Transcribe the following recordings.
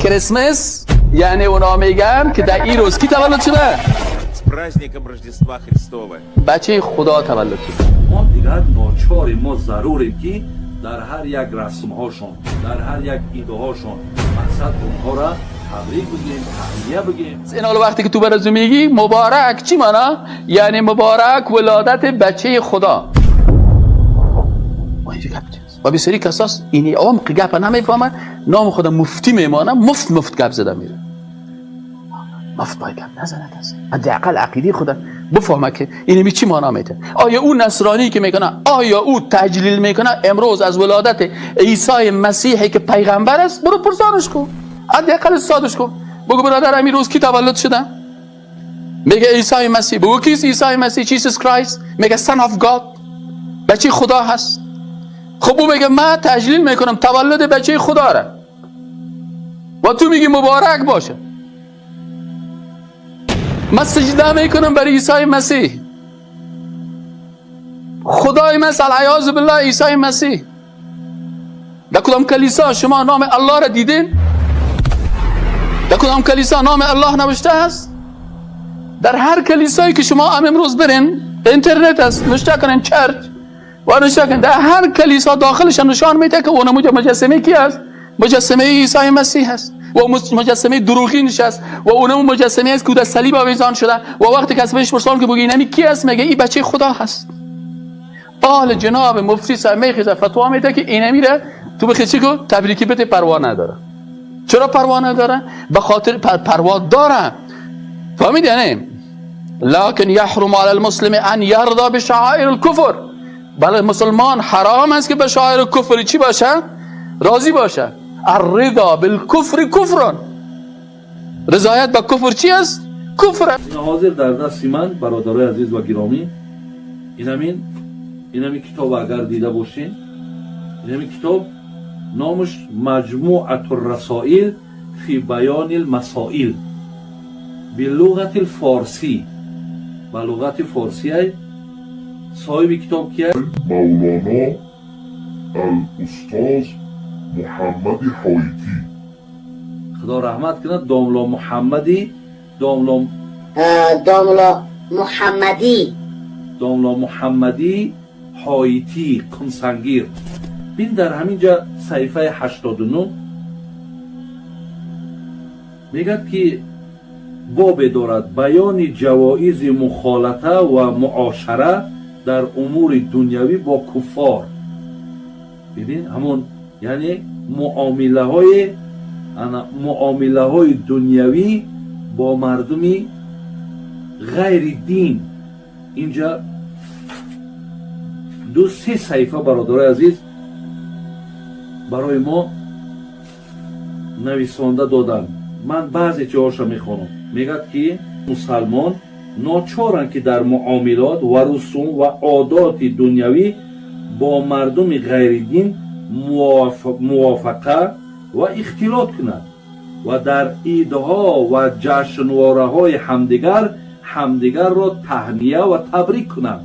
کریسمس یعنی اونا میگن که در این روز کی تولد شده؟ праздником Рождества Христова. بچه خدا تولد شده. ما دیگر ناچاریم، ما ضروریم که در هر یک رسم هاشون، در هر یک ایده هاشون مقصد اونها را تبریک بگیم، تهنیه بگیم. این حالا وقتی که تو برازو میگی مبارک چی مانا؟ یعنی مبارک ولادت بچه خدا. و بسیاری کساس اینی عوام که گپ نمیفهمن، نام خدا مفتی میمانه، مفت گپ زده میره. مفت باید گپ نزنه کسی. حداقل عقیده خدا بفهمه که اینی چی معنا میده. آیا اون نصرانی که میکنه، آیا او تجلیل میکنه امروز از ولادت عیسی مسیحی که پیغمبر است؟ برو پرسانش کن، حداقل سادش کن. بگو برادر امیر روز کی تولد شده؟ میگه عیسی مسیح. بگو کیست عیسی مسیح؟ Jesus Christ. میگه Son of God، بچه خدا هست. خب او میگه من تجلیل میکنم تولد بچه خدا را و تو میگی مبارک باشه. من سجده میکنم برای عیسی مسیح. خدای من العیاذ بالله عیسی مسیح. در کدام کلیسا شما نام الله را دیدین؟ در کدام کلیسا نام الله نوشته است؟ در هر کلیسایی که شما امروز برین، اینترنت است، نوشته کنین چرچ و نوشته کنین، در هر کلیسا داخلش نشان میده که اون مجسمه کی است؟ مجسمه عیسی مسیح است و مجسمه دروغینش است و اونم مجسمه است که در صلیب آویزان شده و وقتی که از بهش پرسان که بگی اینمی کی است؟ میگه این بچه خدا هست. آل جناب مفتی صاحب میخیزه فتوا میده که اینمی را تو بخی چی کن؟ تبریکی بده. پروا نداره. چرا پروا نداره؟ به خاطر پروا داره. فهمید یعنی؟ لكن يحرم على المسلم ان يرضى بشعائر الكفر. بله مسلمان حرام است که به شعائر کفر چی باشه؟ راضی باشه. الرضا بالکفر کفران. رضایت با کفر چی است؟ کفر. حاضر در دست من برادرای عزیز و گرامی، اینمی کتاب اگر دیده باشین، اینمی کتاب نامش مجموعة الرسائل فی بیان المسائل بلغت الفارسی. به لغت فارسی ای صاحب کتاب کیه؟ مولانا الاستاذ محمد حایتی. خدا رحمت کنه. داملا محمدی حایتی کنسنگیر. بین در همینجا صحیفه 89 میگه که باب دارد بیان جوایز مخالطه و معاشره در امور دنیوی با کفار. ببین همون یعنی معامله های دنیوی با مردمی غیر دین. اینجا 2-3 صحیفه برادرای عزیز برای ما نویسنده دادن. من بعضی جاهاشو میخونم. میگه که مسلمان ناچارن که در معاملات و رسوم و عادات دنیوی با مردم غیر دین موافقه و اختلاط کنند و در عیدها و جشنواره های همدیگر را تهنیه و تبریک کنند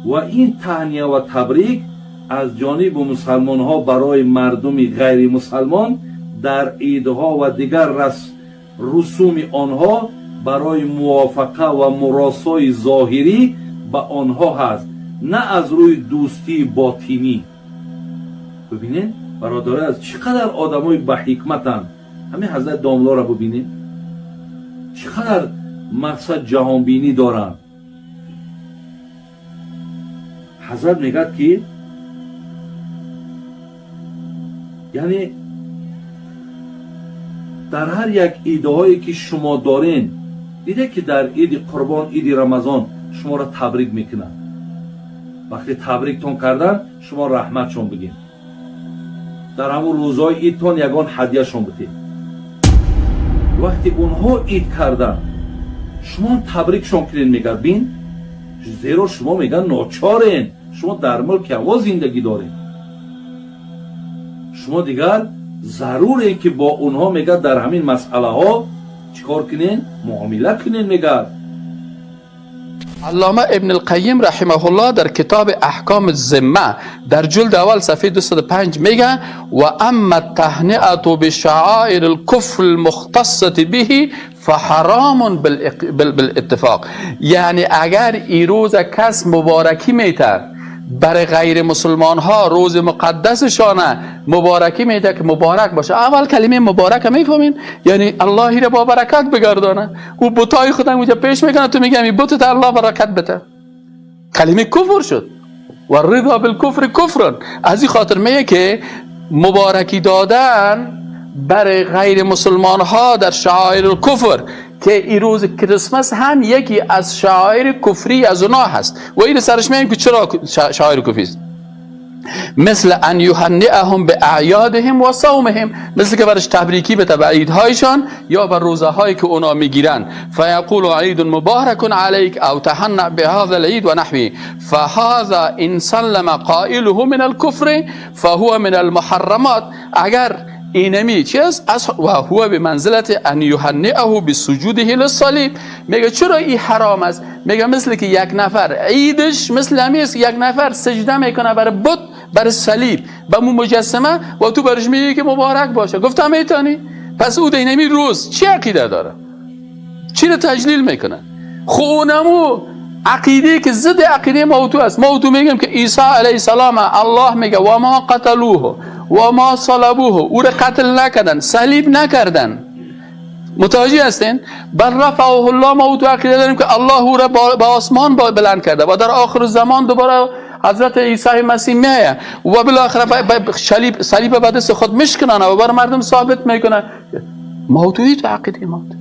و این تهنیه و تبریک از جانب مسلمان ها برای مردم غیر مسلمان در عیدها و دیگر رسوم آنها برای موافقه و مراسای ظاهری به آنها هست، نه از روی دوستی باطنی. ببینید برادرای از چقدر آدمای با حکمتن. همین حضرت داملا را ببینید چقدر مقصد جهانبینی دارن. حضرت میگه که یعنی در هر یک ایده هایی که شما دارین، دیده که در عید قربان، عید رمضان شما را تبریک میکنن. وقتی تبریکتون کردن شما رحمتشون بگین. در همون روزهای عیدتون یگان هدیه شون بدین. وقتی اونها عید کردن شما تبریکشون کنین. میگه بین زیرا شما میگن ناچارین، شما در ملک هوا زندگی دارین، شما دیگر ضروره که با اونها میگه در همین مسئله ها چیکار کنین؟ معامله کنین. میگه علامه ابن القیم رحمه الله در کتاب احکام الذمه در جلد اول صفحه 205 میگه و اما التهنئه بشعائر الكفر المختصه به فحرام بالاتفاق. یعنی اگر این روز کس مبارکی میته برای غیر مسلمان ها، روز مقدسشانه مبارکی میده که مبارک باشه. اول کلمه مبارک میفهمین؟ یعنی الله را با برکت بگردانه. او بتای خودم اونجا پیش میکنه، تو میگی این بت الله برکت بده. کلمه کفر شد. و رضا بالکفر کفرن. از این خاطر میگه که مبارکی دادن برای غیر مسلمان ها در شعائر الکفر که این روز کریسمس هم یکی از شعائر کفری از اونا هست و این سرش میگیم که چرا شعائر کفری است. مثل ان یهنئهم به اعیادهم و صومهم، مثل که برش تبریکی به عیدهایشان یا بر روزه هایی که اونا میگیرن. فیقول عید مبارک علیک او تهنأ بهذا العید و نحوی. فهذا ان سلم قائله من الكفر فهو من المحرمات. اگر اینمی چیز و هو به منزلت ان یهنئه بسجوده للصلیب. میگه چرا این حرام است؟ میگه مثل که یک نفر عیدش مثل همیست یک نفر سجده میکنه برای بت، برای صلیب، به مجسمه و تو برش میگی که مبارک باشه. گفتم میتونی؟ پس او اینمی روز چی عقیده داره؟ چی رو تجلیل میکنه؟ خونمو عقیده که ضد عقیده موضوع است. موضوع میگم که عیسی علیه السلام الله میگه و ما قتلوه و ما صلبوه، او را قتل نکردن، صلیب نکردن. متوجه هستین؟ بل رفعه الله. موضوع عقیده داریم که الله او را به آسمان بلند کرده و در آخر زمان دوباره حضرت عیسی مسیح میایه و بالاخره صلیب به دست خود میشکنن و بر مردم ثابت میکنن. موضوعی تو عقیده موضوع.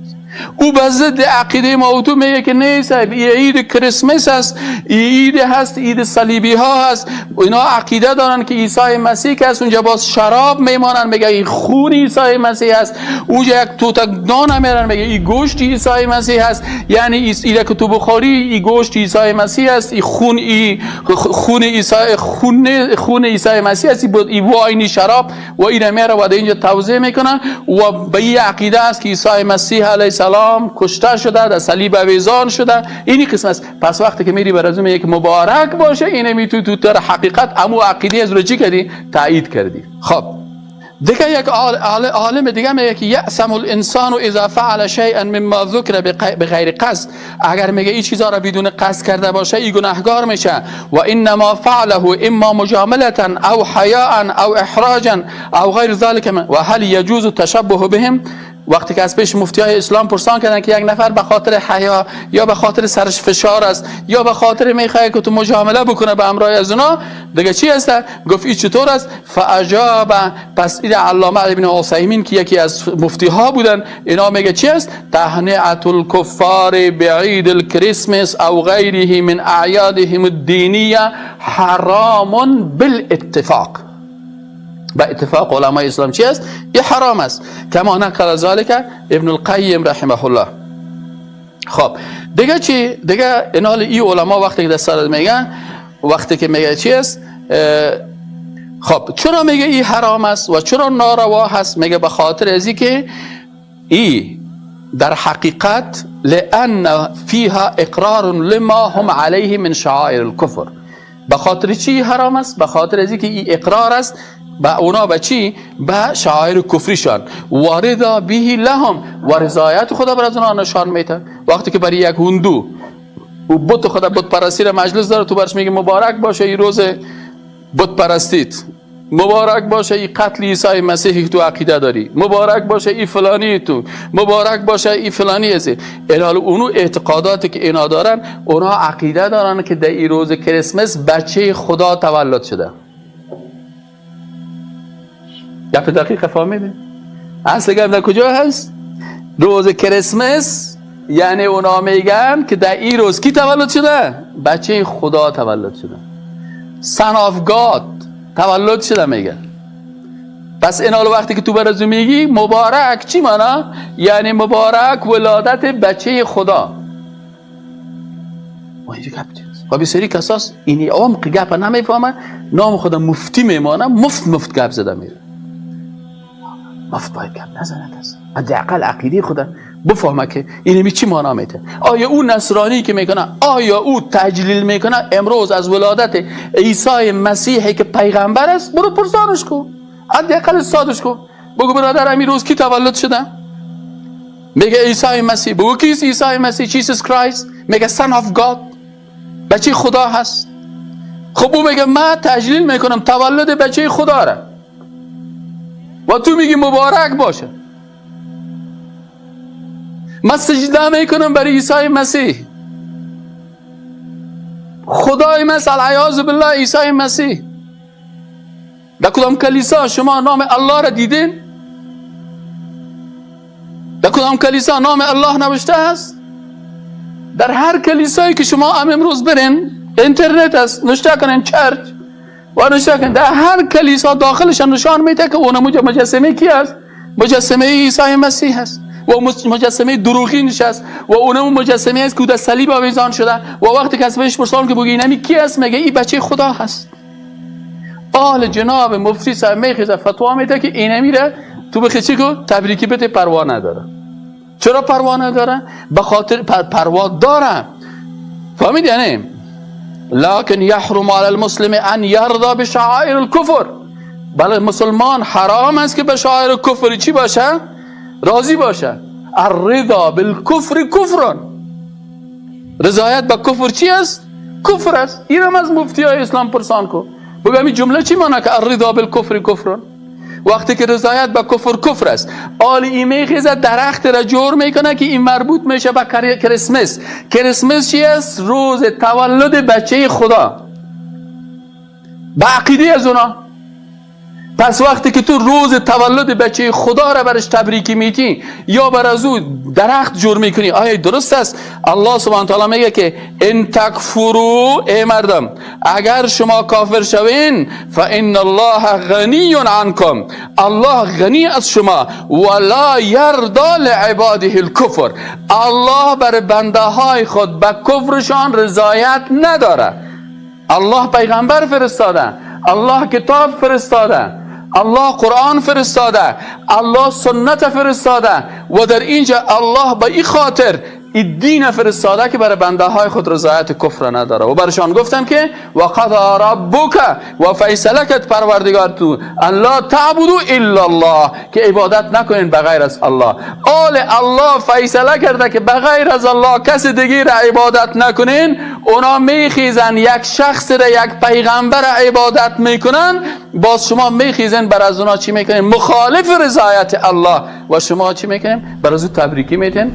او به ضد عقیده موضوع میگه که نه صاحب این عید کریسمس است، این عید هست، عید صلیبی ها هست. اینا عقیده دارن که عیسی مسیح که است اونجا باز شراب میمانن، میگه این خون عیسی مسیح است. اونجا یک توتک نان میرن، میگه این گوشت عیسی مسیح است. یعنی ایده که تو بخوری این گوشت عیسی مسیح است، این خون عیسی مسیح است، این واینی شراب و اینا میره و اینجا توضیح میکنن و به این عقیده است که عیسی مسیح علیه السلام کشته شده، در صلیب اویزان شده. اینی قسم است. پس وقتی که میری بر از اون یک مبارک باشه، اینه می تو در حقیقت امو عقیده از رو چی کردی؟ تایید کردی. خب دیگه یک عالم دیگه میگه که یأثم الانسان اذا فعل شیئا مما ذکر بغیر قصد. اگر میگه این چیزا را بدون قصد کرده باشه این گناهگار میشه. و انما فعله اما مجامله او حیاء او احراجا او غیر ذلك. و هل يجوز التشبه بهم؟ وقتی که از پیش مفتی های اسلام پرسان کردن که یک نفر به خاطر حیا یا به خاطر سرش فشار است یا به خاطر میخواد که تو مجامله بکنه به امرای از اونا، دیگه چی است؟ گفت این چطور است؟ فاجاب. پس این علامه ابن عثیمین که یکی از مفتی ها بودن، اینا میگه چی است؟ تهنئه الکفار بعید الکریسمس او غیره من اعیادهم الدینیه حرام بالاتفاق. با اتفاق علمای اسلام چی است؟ این حرام است. کما نقل ذلك ابن القیم رحمه الله. خب دیگه چی؟ دیگه اینال این علما وقتی که دستار میگن، وقتی که میگه چی است؟ خب چرا میگه این حرام است و چرا ناروا هست؟ میگه به خاطر ازی که این در حقیقت لان فيها اقرار لما هم علیه من شعائر الكفر. به خاطر چی حرام است؟ به خاطر ازی که این اقرار است با اونا به چی؟ به شعائر کفریشان. و رضا به لهم، و رضایت خدا بر از اونا نشان میده. وقتی که برای یک هندو و بت خدا بت پرستی را مجلس داره، تو برش میگه مبارک باشه این روز بت پرستیت، مبارک باشه این قتل عیسی مسیحی که تو عقیده داری، مبارک باشه این فلانی تو، مبارک باشه این فلانی هستی. الهال اونو اعتقاداتی که اینا دارن، اونا عقیده دارن که در این روز کریسمس بچه خدا تولد شده. گپ دقیق فهمیدی؟ اصل گپ در کجا هست؟ روز کریسمس. یعنی اونا میگن که در این روز کی تولد شده؟ بچه خدا تولد شده. Son of God تولد شده میگن. پس این حال وقتی که تو برازو میگی مبارک چی مانا؟ یعنی مبارک ولادت بچه خدا. و اینجا گپ چیست؟ خب سری کساس اینی عمق گپ نمیفهمن، نام خدا مفتی میمانه، مفت گپ زده میره. مفت باید گپ نزنه کس. حداقل عقیده خدا بفهمه که اینمی چی معنا میده. آیا او نصرانی که میکنه، آیا او تجلیل میکنه امروز از ولادت عیسی مسیحی که پیغمبر است؟ برو پرسانش کن، حداقل سادش کن، بگو برادر امیر روز کی تولد شده؟ میگه عیسی مسیح. بگو کیست عیسی مسیح؟ جیسوس کرایست. میگه son of God، بچه خدا هست. خب او میگه من تجلیل میکنم تولد بچه خدا را و تو میگی مبارک باشه. من سجده میکنم برای عیسی مسیح، خدای مثل العیاذ بالله عیسی مسیح. در کدام کلیسا شما نام الله را دیدین؟ در کدام کلیسا نام الله نوشته است؟ در هر کلیسایی که شما امروز برین، اینترنت است، نوشته کنین چرچ و نوشته کنین، در هر کلیسا داخلش نشان میده که اون مجسمه کی است؟ مجسمه عیسی مسیح است و مجسمه دروغینش است و اونم مجسمه است که در صلیب آویزان شده و وقتی که از بهش پرسان که بگی اینمی کی است، میگه این بچه خدا هست. آل جناب مفتی صاحب میخیزه فتوا میده که اینمی را تو بخی چی کن؟ تبریکی بده، پروا نداره. چرا پروا نداره؟ به خاطر پروا داره. فهمید یعنی؟ لكن يحرم على المسلم ان يرضى بشعائر الكفر. بله مسلمان حرام است که به شعائر کفر چی باشه؟ راضی باشه. الرضا بالکفر کفران. رضایت به کفر چی است؟ کفر است. اینم از مفتی های اسلام پرسان کن، بگو همین جمله چی معنی که الرضا بالکفر کفران؟ وقتی که رضایت به کفر کفر است، آل این میخیزه درخت را جور میکنه که این مربوط میشه به کریسمس. کریسمس چی است؟ روز تولد بچه خدا، به عقیده از اونا. پس وقتی که تو روز تولد بچه خدا را برش تبریکی میتی یا بر از او درخت جور میکنی، آیا درست است؟ الله سبحانه و تعالی میگه که ان تکفروا، ای مردم اگر شما کافر شوین، فان الله غنی عنکم، الله غنی از شما، ولا یرضی لعباده الکفر، الله بر بنده های خود به کفرشان رضایت نداره. الله پیغمبر فرستاده، الله کتاب فرستاده، الله قرآن فرستاده، الله سنت فرستاده و در اینجا الله به این خاطر این دین فرستاده که برای بنده های خود رضایت کفر نداره و برشان گفتن که وقضى ربک، و فیصله کرد پروردگار تو الله تعبدوا الا الله، که عبادت نکنین بغیر از الله. آل الله فیصله کرده که بغیر از الله کسی دیگه را عبادت نکنین. اونا میخیزن یک شخص را، یک پیغمبر را عبادت میکنن، باز شما میخیزن بر از اونا چی میکنین؟ مخالف رضایت الله. و شما چی میکنین؟ بر از او تبریکی میتین